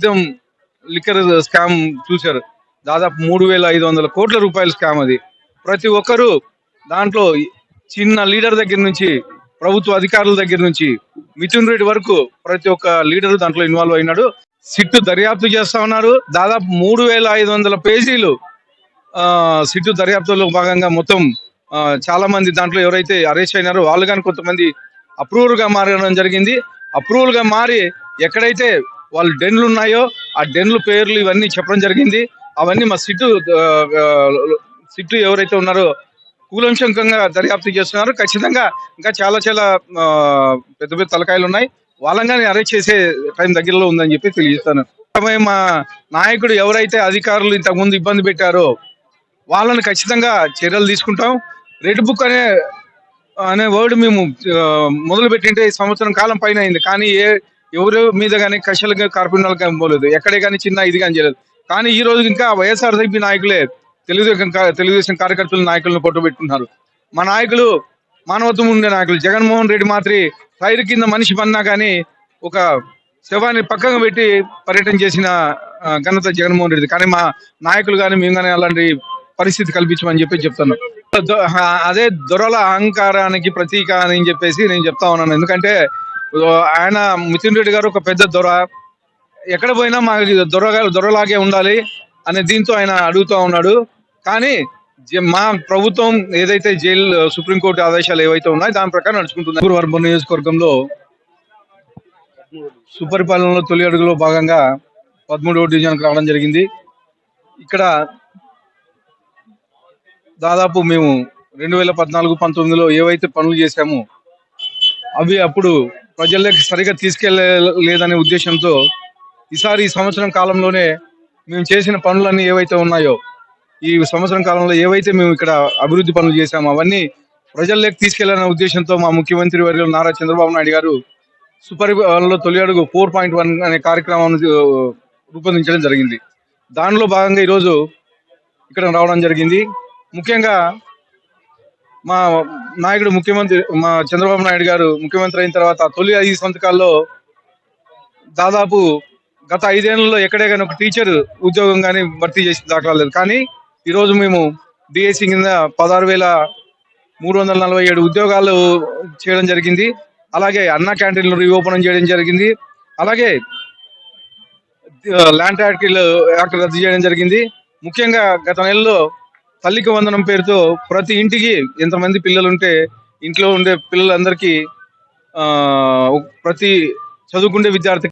మొత్తం liquor scam చూశారు. దాదాపు 3,500 కోట్ల రూపాయల స్కామ్ అది. ప్రతి ఒక్కరూ దాంట్లో చిన్న లీడర్ దగ్గర నుంచి ప్రభుత్వ అధికారుల దగ్గర నుంచి మిథున్ రెడ్డి వరకు ప్రతి ఒక్క లీడర్ దాంట్లో ఇన్వాల్వ్ అయినాడు. సిట్టు దర్యాప్తు చేస్తా ఉన్నారు. దాదాపు 3,500 పేజీలు సిట్టు దర్యాప్తులో భాగంగా మొత్తం చాలా మంది దాంట్లో ఎవరైతే అరెస్ట్ అయినారో వాళ్ళు కానీ కొంతమంది అప్రూవల్ గా మారడం జరిగింది. అప్రూవల్ గా మారి ఎక్కడైతే వాళ్ళు డెన్లు ఉన్నాయో ఆ డెన్లు పేర్లు ఇవన్నీ చెప్పడం జరిగింది. అవన్నీ మా సిట్టు ఎవరైతే ఉన్నారో కూలంశంకంగా దర్యాప్తు చేస్తున్నారు. ఖచ్చితంగా ఇంకా చాలా చాలా పెద్ద పెద్ద తలకాయలు ఉన్నాయి. వాళ్ళని అరెస్ట్ చేసే టైం దగ్గరలో ఉందని చెప్పి తెలియజేస్తాను. మా నాయకుడు ఎవరైతే అధికారులు ఇంతకుముందు ఇబ్బంది పెట్టారో వాళ్ళని ఖచ్చితంగా చర్యలు తీసుకుంటాం. రెడ్ బుక్ అనే వర్డ్ మేము మొదలు పెట్టింటే సంవత్సరం కాలం పైన అయింది. కానీ ఎవరి మీద కానీ కషలు కార్పొరేట్ కానీ పోలేదు. ఎక్కడే కానీ చిన్న ఇది కానీ చేయలేదు. కానీ ఈ రోజు ఇంకా వైఎస్ఆర్సీపీ నాయకులే తెలుగుదేశం కార్యకర్తల నాయకులను పొట్టుబెట్టుకుంటున్నారు. మా నాయకులు మానవత్వం ఉండే నాయకులు. జగన్మోహన్ రెడ్డి మాత్రి టైర్ కింద మనిషి పన్నా కానీ ఒక శవాన్ని పక్కన పెట్టి పర్యటన చేసిన ఘనత జగన్మోహన్ రెడ్డి. కానీ మా నాయకులు కానీ మేము కానీ అలాంటి పరిస్థితి కల్పించమని చెప్పి చెప్తాను. అదే దొరల అహంకారానికి ప్రతీక అని చెప్పేసి నేను చెప్తా ఉన్నాను. ఎందుకంటే ఆయన మిథున్ రెడ్డి గారు ఒక పెద్ద దొర. ఎక్కడ పోయినా మాకు దొరలాగే ఉండాలి అనే దీంతో ఆయన అడుగుతా ఉన్నాడు. కానీ మా ప్రభుత్వం ఏదైతే సుప్రీంకోర్టు ఆదేశాలు ఏవైతే ఉన్నాయో దాని ప్రకారం నడుచుకుంటుంది. అర్బన్ నియోజకవర్గంలో సుపరిపాలనలో తొలి అడుగులో భాగంగా 13వ డివిజన్కి రావడం జరిగింది. ఇక్కడ దాదాపు మేము 2014-19లో ఏవైతే పనులు చేశామో అవి అప్పుడు ప్రజల్లోకి సరిగా తీసుకెళ్లలేదనే ఉద్దేశంతో ఈ సంవత్సరం కాలంలోనే మేము చేసిన పనులన్నీ ఏవైతే ఉన్నాయో ఈ సంవత్సరం కాలంలో ఏవైతే మేము ఇక్కడ అభివృద్ధి పనులు చేశామో అవన్నీ ప్రజల్లోకి తీసుకెళ్లాలనే ఉద్దేశంతో మా ముఖ్యమంత్రి వర్యులు నారా చంద్రబాబు నాయుడు గారు సుపరిపాలనలో తొలి అడుగు 4.1 అనే కార్యక్రమాన్ని రూపొందించడం జరిగింది. దానిలో భాగంగా ఈరోజు ఇక్కడ రావడం జరిగింది. ముఖ్యంగా మా నాయకుడు మా చంద్రబాబు నాయుడు గారు ముఖ్యమంత్రి అయిన తర్వాత తొలి 5 సంవత్సరాల్లో దాదాపు గత 5 ఏళ్లలో ఎక్కడే కానీ ఒక టీచర్ ఉద్యోగం కానీ భర్తీ చేసి దాఖలేదు. కానీ ఈరోజు మేము డిఎస్సి కింద 16,347 ఉద్యోగాలు చేయడం జరిగింది. అలాగే అన్నా క్యాంటీన్లు రీఓపెన్ చేయడం జరిగింది. అలాగే ల్యాండ్ యాక్ట్ రద్దు చేయడం జరిగింది. ముఖ్యంగా గత నెలలో తల్లికి వందనం పేరుతో ప్రతి ఇంటికి ఎంతమంది పిల్లలు ఉంటే ఇంట్లో ఉండే పిల్లలందరికీ ప్రతి చదువుకుండే విద్యార్థి